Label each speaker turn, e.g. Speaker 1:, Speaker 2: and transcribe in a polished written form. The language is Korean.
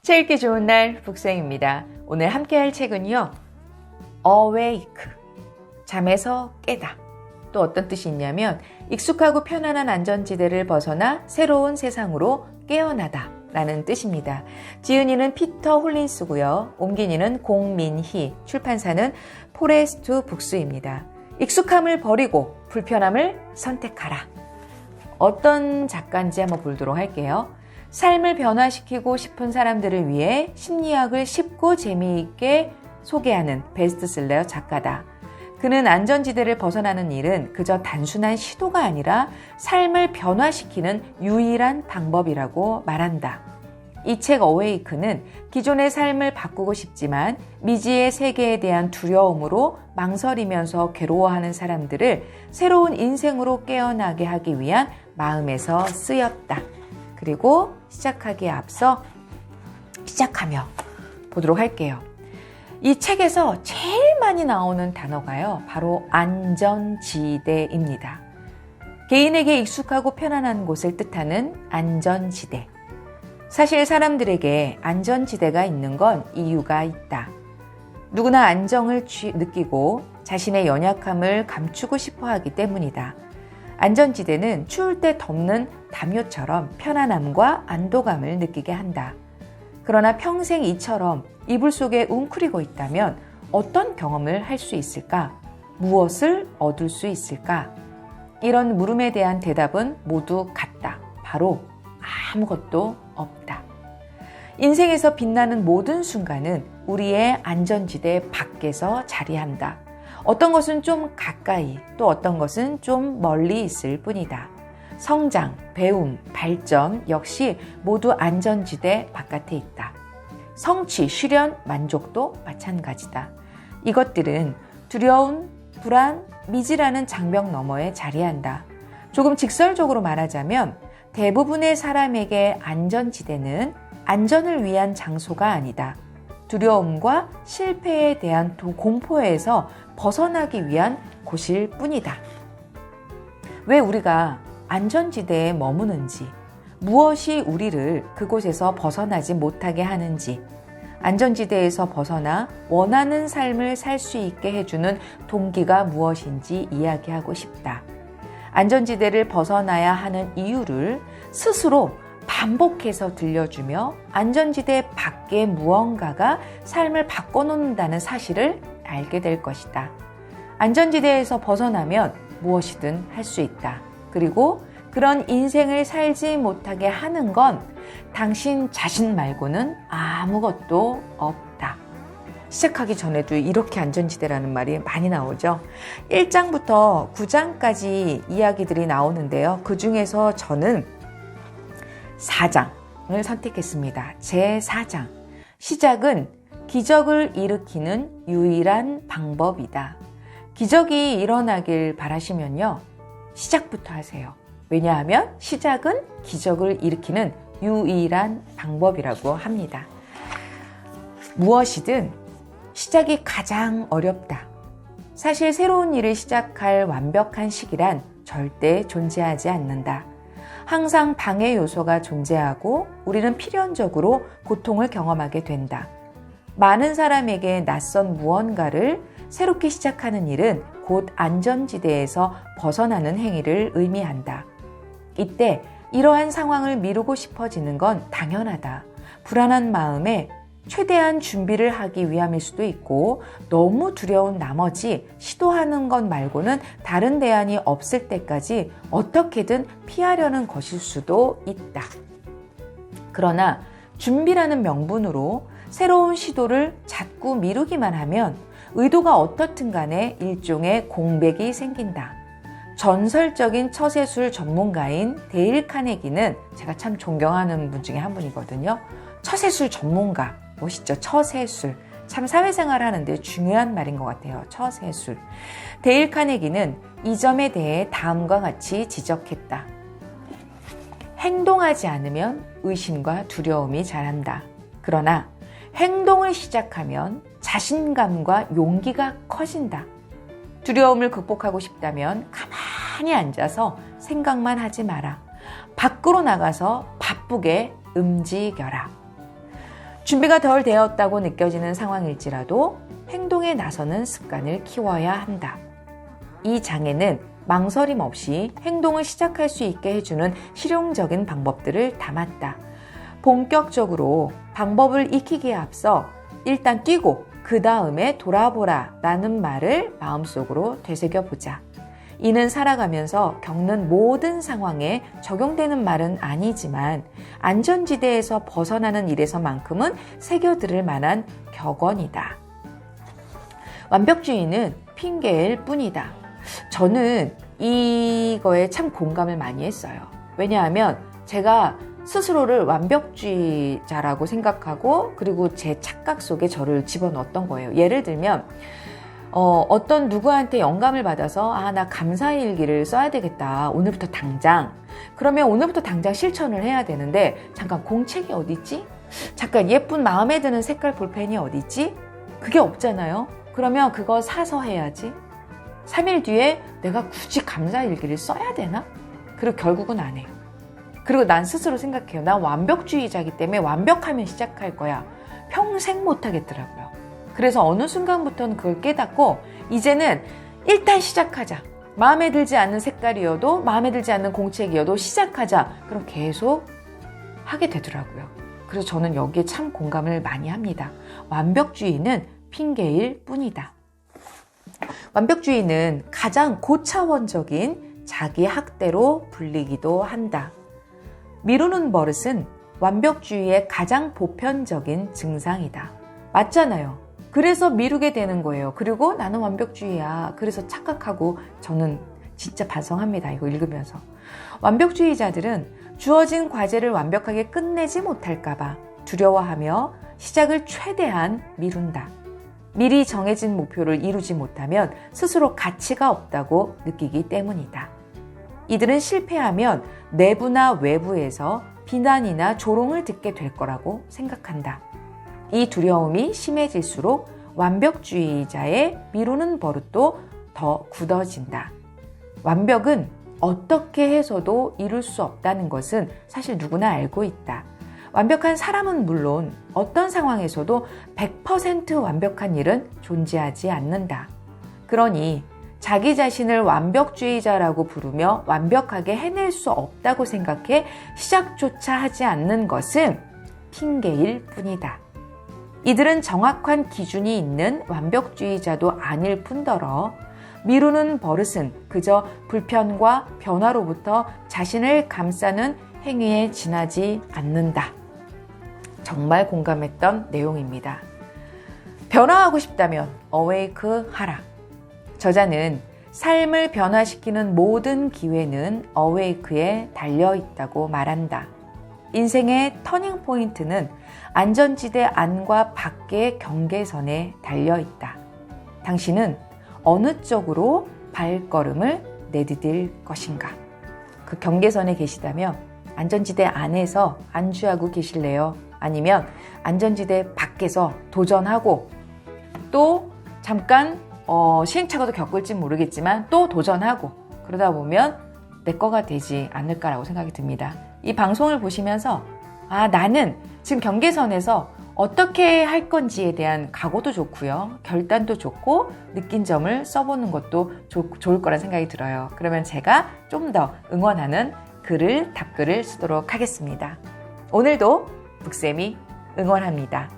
Speaker 1: 책 읽기 좋은 날 북생입니다. 오늘 함께할 책은요. Awake, 잠에서 깨다. 또 어떤 뜻이 있냐면 익숙하고 편안한 안전지대를 벗어나 새로운 세상으로 깨어나다 라는 뜻입니다. 지은이는 피터 홀린스고요. 옮긴이는 공민희, 출판사는 포레스트 북스입니다. 익숙함을 버리고 불편함을 선택하라. 어떤 작가인지 한번 보도록 할게요. 삶을 변화시키고 싶은 사람들을 위해 심리학을 쉽고 재미있게 소개하는 베스트셀러 작가다. 그는 안전지대를 벗어나는 일은 그저 단순한 시도가 아니라 삶을 변화시키는 유일한 방법이라고 말한다. 이 책 어웨이크는 기존의 삶을 바꾸고 싶지만 미지의 세계에 대한 두려움으로 망설이면서 괴로워하는 사람들을 새로운 인생으로 깨어나게 하기 위한 마음에서 쓰였다. 그리고 시작하기에 앞서 시작하며 보도록 할게요. 이 책에서 제일 많이 나오는 단어가요. 바로 안전지대입니다. 개인에게 익숙하고 편안한 곳을 뜻하는 안전지대. 사실 사람들에게 안전지대가 있는 건 이유가 있다. 누구나 안정을 느끼고 자신의 연약함을 감추고 싶어 하기 때문이다. 안전지대는 추울 때 덮는 담요처럼 편안함과 안도감을 느끼게 한다. 그러나 평생 이처럼 이불 속에 웅크리고 있다면 어떤 경험을 할 수 있을까? 무엇을 얻을 수 있을까? 이런 물음에 대한 대답은 모두 같다. 바로 아무것도 없다. 인생에서 빛나는 모든 순간은 우리의 안전지대 밖에서 자리한다. 어떤 것은 좀 가까이, 또 어떤 것은 좀 멀리 있을 뿐이다. 성장, 배움, 발전 역시 모두 안전지대 바깥에 있다. 성취, 실현, 만족도 마찬가지다. 이것들은 두려움, 불안, 미지라는 장벽 너머에 자리한다. 조금 직설적으로 말하자면 대부분의 사람에게 안전지대는 안전을 위한 장소가 아니다. 두려움과 실패에 대한 공포에서 벗어나기 위한 곳일 뿐이다. 왜 우리가 안전지대에 머무는지, 무엇이 우리를 그곳에서 벗어나지 못하게 하는지, 안전지대에서 벗어나 원하는 삶을 살 수 있게 해주는 동기가 무엇인지 이야기하고 싶다. 안전지대를 벗어나야 하는 이유를 스스로 반복해서 들려주며 안전지대 밖에 무언가가 삶을 바꿔놓는다는 사실을 알게 될 것이다. 안전지대에서 벗어나면 무엇이든 할 수 있다. 그리고 그런 인생을 살지 못하게 하는 건 당신 자신 말고는 아무것도 없다. 시작하기 전에도 이렇게 안전지대라는 말이 많이 나오죠. 1장부터 9장까지 이야기들이 나오는데요. 그 중에서 저는 4장을 선택했습니다. 제 4장. 시작은 기적을 일으키는 유일한 방법이다. 기적이 일어나길 바라시면요. 시작부터 하세요. 왜냐하면 시작은 기적을 일으키는 유일한 방법이라고 합니다. 무엇이든 시작이 가장 어렵다. 사실 새로운 일을 시작할 완벽한 시기란 절대 존재하지 않는다. 항상 방해 요소가 존재하고 우리는 필연적으로 고통을 경험하게 된다. 많은 사람에게 낯선 무언가를 새롭게 시작하는 일은 곧 안전지대에서 벗어나는 행위를 의미한다. 이때 이러한 상황을 미루고 싶어지는 건 당연하다. 불안한 마음에 최대한 준비를 하기 위함일 수도 있고 너무 두려운 나머지 시도하는 것 말고는 다른 대안이 없을 때까지 어떻게든 피하려는 것일 수도 있다. 그러나 준비라는 명분으로 새로운 시도를 자꾸 미루기만 하면 의도가 어떻든 간에 일종의 공백이 생긴다. 전설적인 처세술 전문가인 데일 카네기는 제가 참 존경하는 분 중에 한 분이거든요. 처세술 전문가, 멋있죠? 처세술. 참 사회생활 하는데 중요한 말인 것 같아요. 처세술. 데일 카네기는 이 점에 대해 다음과 같이 지적했다. 행동하지 않으면 의심과 두려움이 자란다. 그러나 행동을 시작하면 자신감과 용기가 커진다. 두려움을 극복하고 싶다면 가만히 앉아서 생각만 하지 마라. 밖으로 나가서 바쁘게 움직여라. 준비가 덜 되었다고 느껴지는 상황일지라도 행동에 나서는 습관을 키워야 한다. 이 장에는 망설임 없이 행동을 시작할 수 있게 해주는 실용적인 방법들을 담았다. 본격적으로 방법을 익히기에 앞서 일단 뛰고 그 다음에 돌아보라 라는 말을 마음속으로 되새겨보자. 이는 살아가면서 겪는 모든 상황에 적용되는 말은 아니지만 안전지대에서 벗어나는 일에서만큼은 새겨들을 만한 격언이다. 완벽주의는 핑계일 뿐이다. 저는 이거에 참 공감을 많이 했어요. 왜냐하면 제가 스스로를 완벽주의자라고 생각하고 그리고 제 착각 속에 저를 집어넣었던 거예요. 예를 들면 어떤 누구한테 영감을 받아서 나 감사일기를 써야 되겠다. 오늘부터 당장. 그러면 오늘부터 당장 실천을 해야 되는데 잠깐 공책이 어디 있지? 잠깐 예쁜 마음에 드는 색깔 볼펜이 어디 있지? 그게 없잖아요. 그러면 그거 사서 해야지. 3일 뒤에 내가 굳이 감사일기를 써야 되나? 그리고 결국은 안 해요. 그리고 난 스스로 생각해요. 난 완벽주의자이기 때문에 완벽하면 시작할 거야. 평생 못 하겠더라고요. 그래서 어느 순간부터는 그걸 깨닫고 이제는 일단 시작하자. 마음에 들지 않는 색깔이어도 마음에 들지 않는 공책이어도 시작하자. 그럼 계속 하게 되더라고요. 그래서 저는 여기에 참 공감을 많이 합니다. 완벽주의는 핑계일 뿐이다. 완벽주의는 가장 고차원적인 자기 학대로 불리기도 한다. 미루는 버릇은 완벽주의의 가장 보편적인 증상이다. 맞잖아요. 그래서 미루게 되는 거예요. 그리고 나는 완벽주의야. 그래서 착각하고 저는 진짜 반성합니다. 이거 읽으면서. 완벽주의자들은 주어진 과제를 완벽하게 끝내지 못할까봐 두려워하며 시작을 최대한 미룬다. 미리 정해진 목표를 이루지 못하면 스스로 가치가 없다고 느끼기 때문이다. 이들은 실패하면 내부나 외부에서 비난이나 조롱을 듣게 될 거라고 생각한다. 이 두려움이 심해질수록 완벽주의자의 미루는 버릇도 더 굳어진다. 완벽은 어떻게 해서도 이룰 수 없다는 것은 사실 누구나 알고 있다. 완벽한 사람은 물론 어떤 상황에서도 100% 완벽한 일은 존재하지 않는다. 그러니 자기 자신을 완벽주의자라고 부르며 완벽하게 해낼 수 없다고 생각해 시작조차 하지 않는 것은 핑계일 뿐이다. 이들은 정확한 기준이 있는 완벽주의자도 아닐 뿐더러 미루는 버릇은 그저 불편과 변화로부터 자신을 감싸는 행위에 지나지 않는다. 정말 공감했던 내용입니다. 변화하고 싶다면 어웨이크 하라. 저자는 삶을 변화시키는 모든 기회는 어웨이크에 달려있다고 말한다. 인생의 터닝 포인트는 안전지대 안과 밖의 경계선에 달려있다. 당신은 어느 쪽으로 발걸음을 내디딜 것인가? 그 경계선에 계시다면 안전지대 안에서 안주하고 계실래요? 아니면 안전지대 밖에서 도전하고 또 잠깐 시행착오도 겪을지 모르겠지만 또 도전하고 그러다 보면 내 거가 되지 않을까라고 생각이 듭니다. 이 방송을 보시면서 나는 지금 경계선에서 어떻게 할 건지에 대한 각오도 좋고요. 결단도 좋고 느낀 점을 써보는 것도 좋을 거란 생각이 들어요. 그러면 제가 좀 더 응원하는 답글을 쓰도록 하겠습니다. 오늘도 북쌤이 응원합니다.